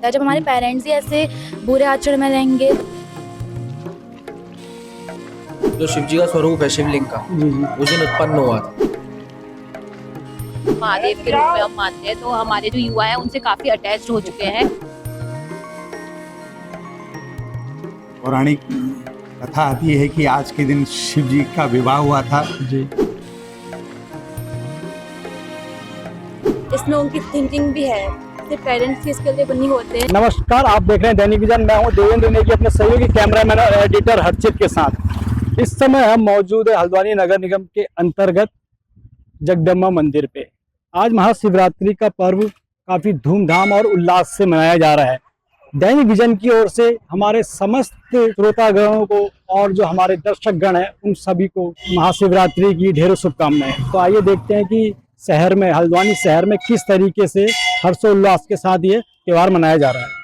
होता है। जब हमारे पेरेंट्स ही ऐसे बुरे आचरण में रहेंगे। जो शिव जी का स्वरूप है शिवलिंग का, जी जी। उस दिन उत्पन्न हुआ था। महादेव के रूप में हम मानते हैं, तो हमारे जो युवा है उनसे काफी अटैच्ड हो चुके हैं। पौराणिक कथा आती है कि आज के दिन शिव जी का विवाह हुआ था। जी। इसमें उनकी थिंकिंग भी है, सिर्फ पेरेंट्स ही इसके लिए बनी होते हैं। नमस्कार, आप देख रहे हैं दैनिक विजन। मैं हूं देवेंद्र नेगी अपने सहयोगी कैमरामैन और एडिटर हर्षित के साथ। इस समय हम मौजूद है हल्द्वानी नगर निगम के अंतर्गत जगदम्बा मंदिर पे। आज महाशिवरात्रि का पर्व काफी धूमधाम और उल्लास से मनाया जा रहा है। दैनिक विजन की ओर से हमारे समस्त श्रोतागणों को और जो हमारे दर्शकगण हैं उन सभी को महाशिवरात्रि की ढेरों शुभकामनाएं। तो आइए देखते हैं कि शहर में, हल्द्वानी शहर में किस तरीके से हर्षोल्लास के साथ ये त्योहार मनाया जा रहा है।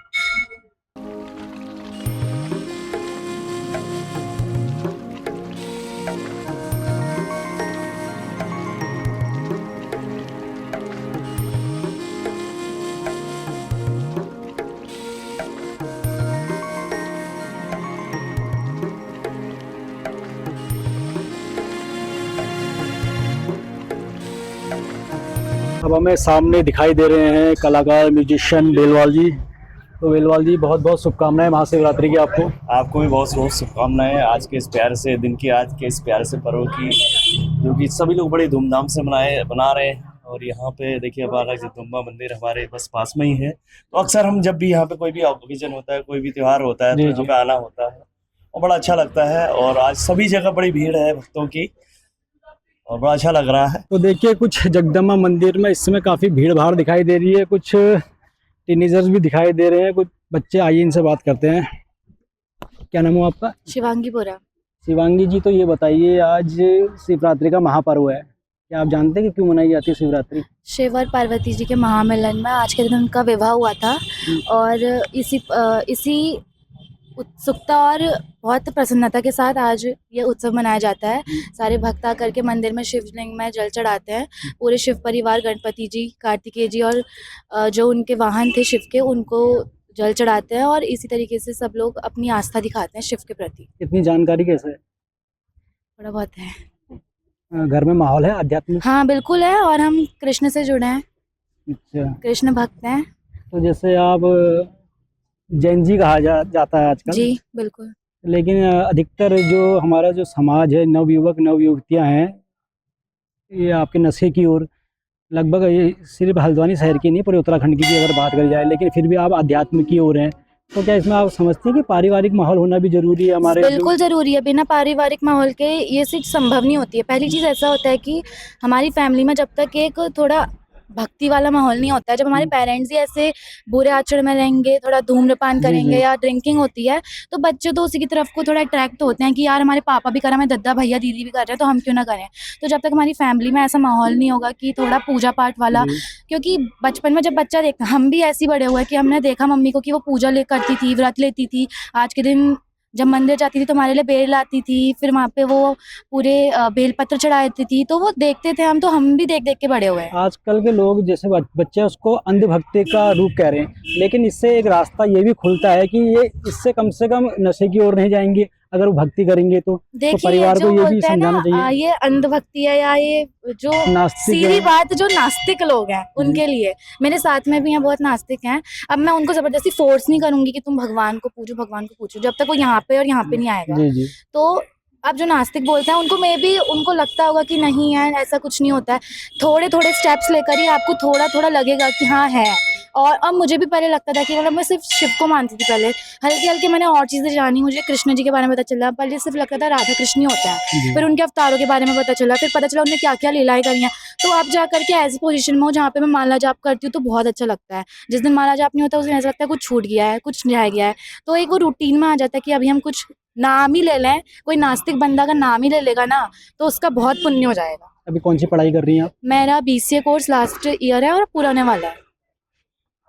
अब हमें सामने दिखाई दे रहे हैं कलाकार म्यूजिशियन बेलवाल जी। तो बेलवाल जी, बहुत बहुत शुभकामनाएं महाशिवरात्रि की आपको। आपको भी बहुत बहुत शुभकामनाएं आज के इस प्यारे से दिन की, आज के इस प्यारे से पर्व की, जो कि सभी लोग बड़े धूमधाम से बना रहे हैं। और यहाँ पे देखिए हमारा जगदम्बा मंदिर हमारे बस पास में ही है। तो अक्सर हम जब भी यहाँ पे कोई भी ओकेजन होता है, कोई भी त्योहार होता है, तो यहाँ पे आना होता है और बड़ा अच्छा लगता है। और आज सभी जगह बड़ी भीड़ है भक्तों की और बड़ा अच्छा लग रहा है। तो देखिए, कुछ जगदम्बा मंदिर में इस समय काफ़ी भीड़ भाड़ दिखाई दे रही है, कुछ टीनेजर्स भी दिखाई दे रहे हैं, कुछ बच्चे। आइए इनसे बात करते हैं। क्या नाम हो आपका? शिवांगी बोरा। शिवांगी जी, तो ये बताइए, आज शिवरात्रि का महापर्व है, क्या आप जानते हैं कि क्यों मनाई जाती है शिवरात्रि? शिव और पार्वती जी के महामिलन में आज के दिन उनका विवाह हुआ था और इसी उत्सुकता और बहुत प्रसन्नता के साथ आज ये उत्सव मनाया जाता है। सारे भक्त आकर के मंदिर में शिवलिंग में जल चढ़ाते हैं। पूरे शिव परिवार, गणपति जी, कार्तिकेय जी और जो उनके वाहन थे शिव के, उनको जल चढ़ाते हैं और इसी तरीके से सब लोग अपनी आस्था दिखाते हैं शिव के प्रति। इतनी जानकारी कैसे है? थोड़ा बहुत है। घर में माहौल है आध्यात्मिक? हाँ बिल्कुल है, और हम कृष्ण से जुड़े हैं। अच्छा, कृष्ण भक्त हैं। तो जैसे आप जैन जी कहा जाता है आजकल। जी बिल्कुल। लेकिन अधिकतर जो हमारा जो समाज है, नवयुवक नवयुवतियां हैं, ये आपके नशे की ओर, लगभग ये सिर्फ हल्द्वानी शहर की नहीं, पूरे उत्तराखंड की भी अगर बात करी जाए, लेकिन फिर भी आप आध्यात्म की ओर हैं। तो क्या इसमें आप समझते हैं कि पारिवारिक माहौल होना भी जरूरी है हमारे? बिल्कुल जरूरी है। बिना पारिवारिक माहौल के ये चीज संभव नहीं होती है। पहली चीज ऐसा होता है कि हमारी फैमिली में जब तक एक थोड़ा भक्ति वाला माहौल नहीं होता है, जब हमारे पेरेंट्स ही ऐसे बुरे आचरण में रहेंगे, थोड़ा धूम्रपान करेंगे या ड्रिंकिंग होती है, तो बच्चे तो उसी की तरफ को थोड़ा अट्रैक्ट होते हैं कि यार हमारे पापा भी कर रहे हैं, हमारे दादा भैया दीदी भी कर रहे हैं, तो हम क्यों ना करें। तो जब तक हमारी फैमिली में ऐसा माहौल नहीं होगा कि थोड़ा पूजा पाठ वाला, क्योंकि बचपन में जब बच्चा देखता, हम भी ऐसे बड़े हुए कि हमने देखा मम्मी को कि वो पूजा करती थी, व्रत लेती थी। आज के दिन जब मंदिर जाती थी तो हमारे लिए बेल लाती थी, फिर वहाँ पे वो पूरे बेलपत्र चढ़ाती थी, तो वो देखते थे हम, तो हम भी देख देख के बड़े हुए हैं। आजकल के लोग जैसे बच्चे उसको अंधभक्ति का रूप कह रहे हैं, लेकिन इससे एक रास्ता ये भी खुलता है कि ये इससे कम से कम नशे की ओर नहीं जाएंगे अगर वो भक्ति करेंगे तो परिवार को ये भी समझाना चाहिए। ये अंधभक्ति है या ये जो सीधी बात, जो नास्तिक लोग हैं उनके लिए, मेरे साथ में भी हैं बहुत नास्तिक हैं। अब मैं उनको जबरदस्ती फोर्स नहीं करूंगी कि तुम भगवान को पूछो, भगवान को पूछो, जब तक वो यहाँ पे और यहाँ पे नहीं आएगा। जी। तो अब जो नास्तिक बोलते हैं उनको मे भी उनको लगता होगा कि नहीं यार ऐसा कुछ नहीं होता है। थोड़े थोड़े स्टेप्स लेकर ही आपको थोड़ा थोड़ा लगेगा कि हाँ है। और अब मुझे भी पहले लगता था कि मतलब मैं सिर्फ शिव को मानती थी। पहले हल्के हल्के मैंने और चीज़ें जानी, मुझे कृष्ण जी के बारे में पता चला। पहले सिर्फ लगता था राधा कृष्ण ही होता है, फिर उनके अवतारों के बारे में पता चला, फिर पता चला उन्होंने क्या क्या लीलाएं करी हैं। तो अब जा करके ऐसी पोजीशन में हो जहाँ पे मैं माला जाप करती हूँ तो बहुत अच्छा लगता है। जिस दिन माला जाप नहीं होता उस दिन ऐसा लगता है कुछ छूट गया है, कुछ रह गया है। तो एक वो रूटीन में आ जाता है कि अभी हम कुछ नाम ही ले लें, कोई नास्तिक बंदा का नाम ही ले लेगा ना तो उसका बहुत पुण्य हो जाएगा। अभी कौन सी पढ़ाई कर रही हैं आप? मेरा BCA कोर्स लास्ट ईयर है और पूरा होने वाला है।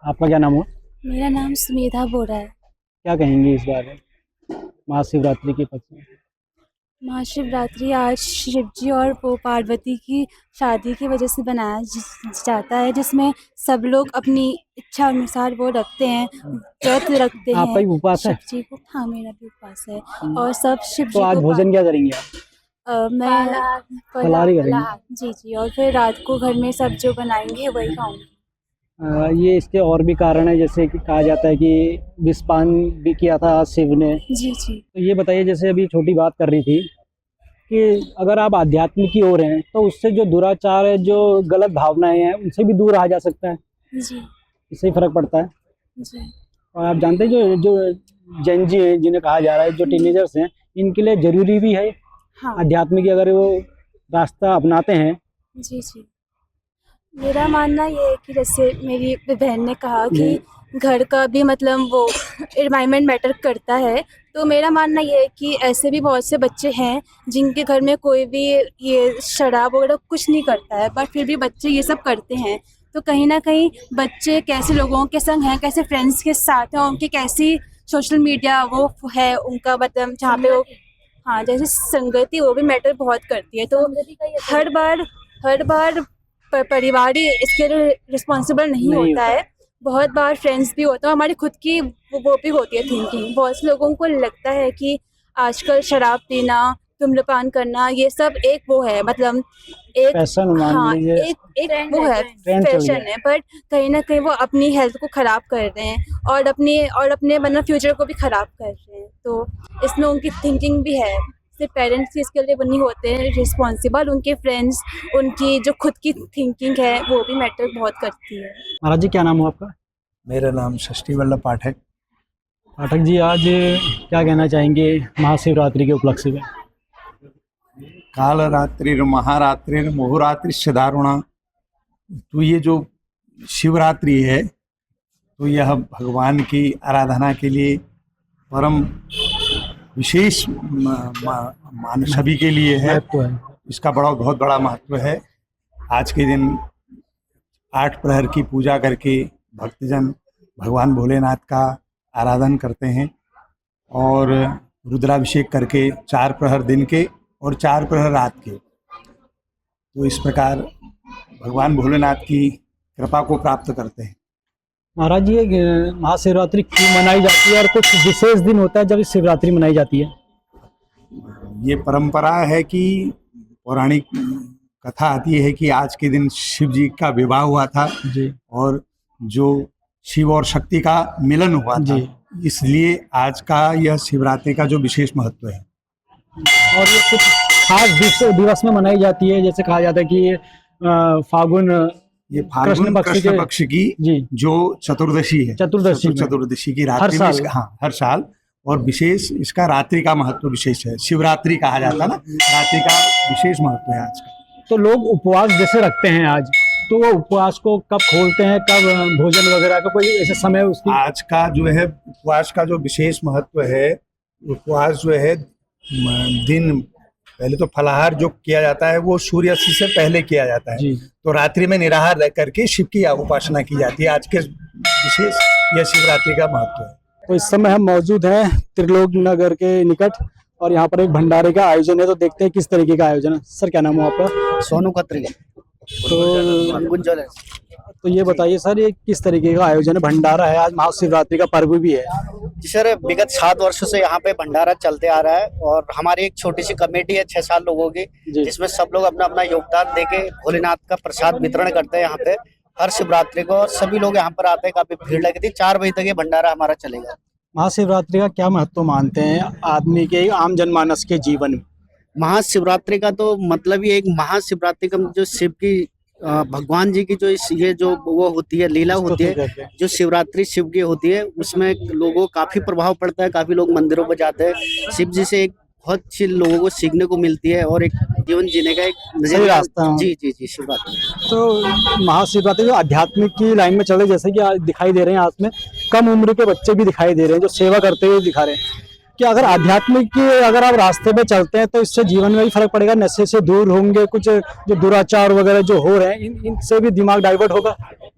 आपका क्या नाम हो? मेरा नाम सुमेधा बोरा है। क्या कहेंगे इस बार महाशिवरात्रि के पक्ष में? महाशिवरात्रि आज शिव जी और वो पार्वती की शादी की वजह से बनाया जाता है, जिसमें सब लोग अपनी इच्छा अनुसार वो रखते हैं, व्रत रखते हैं। आपका भी उपवास है? शिव जी को, हाँ मेरा भी उपवास है। और सब शिव जी तो आज को भोजन क्या करेंगे आप? मैं फलाहारी करेंगे? जी जी, और फिर रात को घर में सब जो बनाएंगे वही खाऊंगी। ये इसके और भी कारण है, जैसे कि कहा जाता है कि विषपान भी किया था आज शिव ने। जी जी। तो ये बताइए, जैसे अभी छोटी बात कर रही थी कि अगर आप आध्यात्म की ओर हैं तो उससे जो दुराचार है, जो गलत भावनाएं हैं, उनसे भी दूर रहा जा सकता है, जी इससे ही फर्क पड़ता है। जी। और आप जानते हैं जो जो जेन जी हैं, जिन्हें कहा जा रहा है, जो टीनेजर्स हैं, इनके लिए जरूरी भी है हाँ आध्यात्म की, अगर वो रास्ता अपनाते हैं। जी जी। मेरा मानना ये है कि जैसे मेरी बहन ने कहा कि घर का भी मतलब वो एनवायरनमेंट मैटर करता है, तो मेरा मानना ये है कि ऐसे भी बहुत से बच्चे हैं जिनके घर में कोई भी ये शराब वगैरह कुछ नहीं करता है, बट फिर भी बच्चे ये सब करते हैं। तो कहीं ना कहीं बच्चे कैसे लोगों के संग हैं, कैसे फ्रेंड्स के साथ हैं, उनकी कैसी सोशल मीडिया वो है उनका, मतलब जहाँ पे वो, हाँ जैसे संगति, वो भी मैटर बहुत करती है। तो हर बार परिवार ही इसके लिए रिस्पॉन्सिबल नहीं होता है, बहुत बार फ्रेंड्स भी होता है, हमारी खुद की वो भी होती है थिंकिंग। बहुत से लोगों को लगता है कि आजकल शराब पीना, धूम्रपान करना, ये सब एक वो है, मतलब एक फैशन मान हाँ लीजिए, एक वो है, ट्रेंड चल फैशन गया। है, बट कहीं ना कहीं वो अपनी हेल्थ को खराब कर रहे हैं और अपने मतलब फ्यूचर को भी खराब कर रहे हैं। तो इसमें उनकी थिंकिंग भी है, सिर्फ पेरेंट्स इसके लिए वो नहीं होते हैं रिस्पॉन्सिबल, उनके फ्रेंड्स, उनकी जो खुद की थिंकिंग है वो भी मैटर बहुत करती है। महाराज जी, क्या नाम हो आपका? मेरा नाम षष्ठी वल्लभ पाठक। पाठक जी, आज क्या कहना चाहेंगे महाशिवरात्रि के उपलक्ष्य में? कालरात्रि महारात्रि मुहुरात्रिश्च दारुणा। तो ये जो शिवरात्रि है, तो यह भगवान की आराधना के लिए परम विशेष मान सभी के लिए है। महत्व है। इसका बहुत बड़ा महत्व है। आज के दिन 8 प्रहर की पूजा करके भक्तजन भगवान भोलेनाथ का आराधन करते हैं और रुद्राभिषेक करके 4 प्रहर दिन के और 4 प्रहर रात के। तो इस प्रकार भगवान भोलेनाथ की कृपा को प्राप्त करते हैं। महाराज जी, ये महाशिवरात्रि क्यों मनाई जाती है और कुछ विशेष दिन होता है जब इस शिवरात्रि मनाई जाती है? ये परंपरा है कि पौराणिक कथा आती है कि आज के दिन शिव जी का विवाह हुआ था जी, और जो शिव और शक्ति का मिलन हुआ था, इसलिए आज का यह शिवरात्रि का जो विशेष महत्व है। और ये कुछ खास दिवस में मनाई जाती है, जैसे कहा जाता है कि ये फागुन, ये फाल्गुन कृष्ण पक्ष की जी जो चतुर्दशी है, चतुर्दशी की रात्रि में हर साल, और विशेष इसका रात्रि का महत्व विशेष है। शिवरात्रि कहा जाता है ना, रात्रि का विशेष महत्व है आज का। तो लोग उपवास जैसे रखते हैं आज, तो वो उपवास को कब खोलते हैं, कब भोजन वगैरह का कोई ऐसे समय उसकी? आज का जो है उपवास का जो विशेष महत्व है, उपवास जो है दिन पहले तो फलाहार जो किया जाता है वो सूर्यास्त से पहले किया जाता है जी। तो रात्रि में निराहार रह करके शिव की उपासना की जाती है। आज के विशेष यह शिवरात्रि का महत्व है। तो इस समय हम मौजूद हैं त्रिलोक नगर के निकट और यहाँ पर एक भंडारे का आयोजन है, तो देखते हैं किस तरीके का आयोजन है। सर, क्या नाम हो आपका? सोनू खत्री। तो ये बताइए सर, ये किस तरीके का आयोजन है? भंडारा है, आज महाशिवरात्रि का पर्व भी है। जी सर, विगत 7 वर्षों से यहाँ पे भंडारा चलते आ रहा है और हमारी एक छोटी सी कमेटी है 6 लोगों की, जिसमें सब लोग अपना अपना योगदान देके भोलेनाथ का प्रसाद वितरण करते हैं यहाँ पे हर शिवरात्रि को, और सभी लोग यहाँ पर आते हैं। काफी भीड़ लगती है। 4 बजे तक ये भंडारा हमारा चलेगा। महाशिवरात्रि का क्या महत्व मानते हैं आदमी के, आम जनमानस के जीवन में? महाशिवरात्रि का तो मतलब ही एक महाशिवरात्रि का जो शिव की भगवान जी की जो ये जो वो होती है, लीला होती है, जो शिवरात्रि शिव की होती है, उसमें लोगों को काफी प्रभाव पड़ता है। काफी लोग मंदिरों पर जाते हैं। शिव जी से एक बहुत सी लोगों को सीखने को मिलती है और एक जीवन जीने का एक सही रास्ता। जी जी जी, शिवरात्रि। तो महाशिवरात्रि जो आध्यात्मिक की लाइन में चले, जैसे कि आज दिखाई दे रहे हैं, आज में कम उम्र के बच्चे भी दिखाई दे रहे हैं जो सेवा करते हुए दिखा रहे हैं कि अगर आध्यात्मिक की अगर आप रास्ते पे चलते हैं तो इससे जीवन में भी फर्क पड़ेगा, नशे से दूर होंगे, कुछ जो दुराचार वगैरह जो हो रहे हैं इनसे भी दिमाग डाइवर्ट होगा।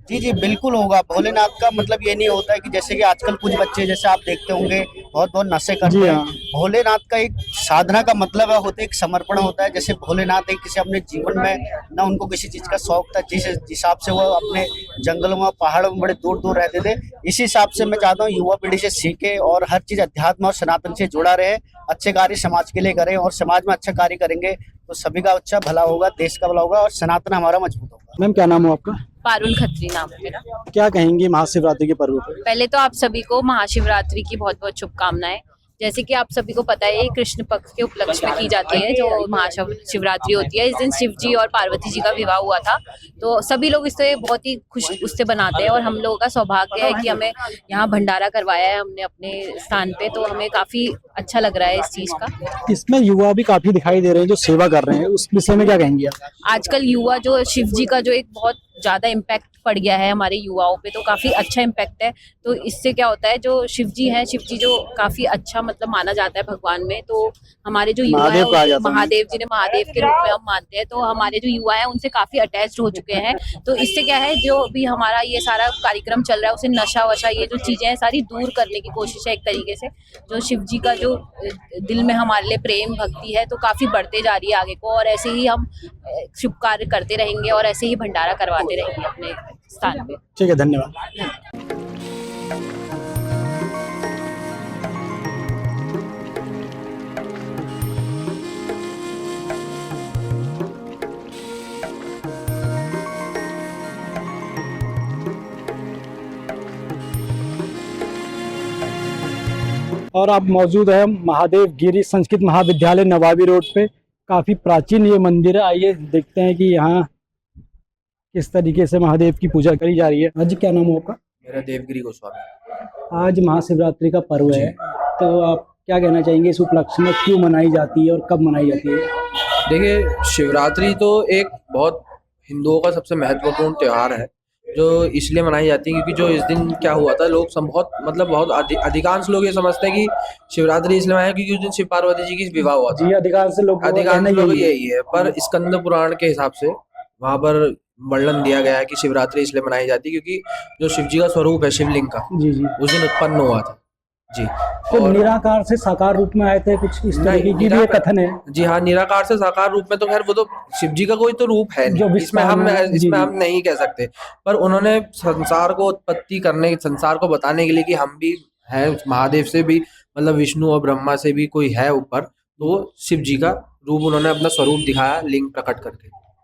जी जी बिल्कुल होगा। भोलेनाथ का मतलब ये नहीं होता है कि जैसे कि आजकल कुछ बच्चे, जैसे आप देखते होंगे, बहुत बहुत नशे करते जी हैं। हाँ। भोलेनाथ का एक साधना का मतलब है होता है, एक समर्पण होता है। जैसे भोलेनाथ एक किसी अपने जीवन में ना उनको किसी चीज का शौक था, जिस हिसाब से वो अपने जंगलों में पहाड़ों में बड़े दूर दूर रहते थे, इसी हिसाब से मैं चाहता हूँ युवा पीढ़ी से सीखे और हर चीज अध्यात्म और सनातन से जुड़ा रहे, अच्छे कार्य समाज के लिए करें और समाज में अच्छा कार्य करेंगे तो सभी का अच्छा भला होगा, देश का भला होगा और सनातन हमारा मजबूत होगा। मैम क्या नाम हो आपका? पारुल खत्री नाम है मेरा। क्या कहेंगी महाशिवरात्रि के पर्व पर? पहले तो आप सभी को महाशिवरात्रि की बहुत बहुत शुभकामनाएं। जैसे कि आप सभी को पता है, ये कृष्ण पक्ष के उपलक्ष्य में की जाती है जो महाशिवरात्रि होती है। इस दिन शिव जी और पार्वती जी का विवाह हुआ था, तो सभी लोग इससे बहुत ही खुश उससे बनाते हैं और हम लोगों का सौभाग्य है कि हमें यहाँ भंडारा करवाया है हमने अपने स्थान पे, तो हमें काफी अच्छा लग रहा है इस चीज का। इसमें युवा भी काफी दिखाई दे रहे हैं जो सेवा कर रहे हैं, उस विषय में क्या कहेंगी आप? आजकल युवा जो शिव जी का जो एक बहुत ज्यादा इम्पैक्ट पड़ गया है हमारे युवाओं पे, तो काफी अच्छा इम्पैक्ट है। तो इससे क्या होता है, जो शिव जी हैं, शिव जी जो काफी अच्छा मतलब माना जाता है भगवान में, तो हमारे जो युवा महादेव कहा है जाता है। महादेव जिन्हें महादेव के रूप में हम मानते हैं, तो हमारे जो युवा है उनसे काफी अटैच्ड हो चुके हैं। तो इससे क्या है, जो भी हमारा ये सारा कार्यक्रम चल रहा है उसे नशा वशा ये जो चीजें हैं सारी दूर करने की कोशिश है एक तरीके से। जो शिव जी का जो दिल में हमारे लिए प्रेम भक्ति है तो काफी बढ़ते जा रही है आगे को, और ऐसे ही हम शुभ कार्य करते रहेंगे और ऐसे ही भंडारा करवाते रहेंगे अपने स्थान पे। ठीक है, धन्यवाद। और आप मौजूद है महादेव गिरी संस्कृत महाविद्यालय नवाबी रोड पे। काफी प्राचीन ये मंदिर है। आइए देखते हैं कि यहाँ किस तरीके से महादेव की पूजा करी जा रही है। आज क्या नाम है आपका? मेरा देवगिरी गोस्वामी। आज महाशिवरात्रि का पर्व है, तो आप क्या कहना चाहेंगे इस उपलक्ष्य में क्यों मनाई जाती है और कब मनाई जाती है? देखिए, शिवरात्रि तो एक बहुत हिंदुओं का सबसे महत्वपूर्ण त्योहार है जो इसलिए मनाई जाती है क्योंकि जो इस दिन क्या हुआ था, लोग बहुत अधिकांश लोग ये समझते हैं कि शिवरात्रि इसलिए मनाया क्योंकि उस दिन शिव पार्वती जी की विवाह हुआ था। जी, अधिकांश लोग यही है, पर स्कंद पुराण के हिसाब से वहां पर वर्णन दिया गया है कि शिवरात्रि इसलिए मनाई जाती है क्योंकि जो शिव जी का स्वरूप है शिवलिंग का, जी जी, उस दिन उत्पन्न हुआ था। जी, तो निराकार से साकार रूप में आए थे, कुछ इस तरह की भी ये कथन है। जी हाँ, निराकार से साकार रूप में तो खैर वो तो शिव जी का कोई तो रूप है जो नहीं, इसमें हम जी। नहीं कह सकते, पर उन्होंने संसार को उत्पत्ति करने, संसार को बताने के लिए कि हम भी हैं, महादेव से भी मतलब विष्णु और ब्रह्मा से भी कोई है ऊपर, तो शिव जी का रूप उन्होंने अपना स्वरूप दिखाया लिंग प्रकट करके।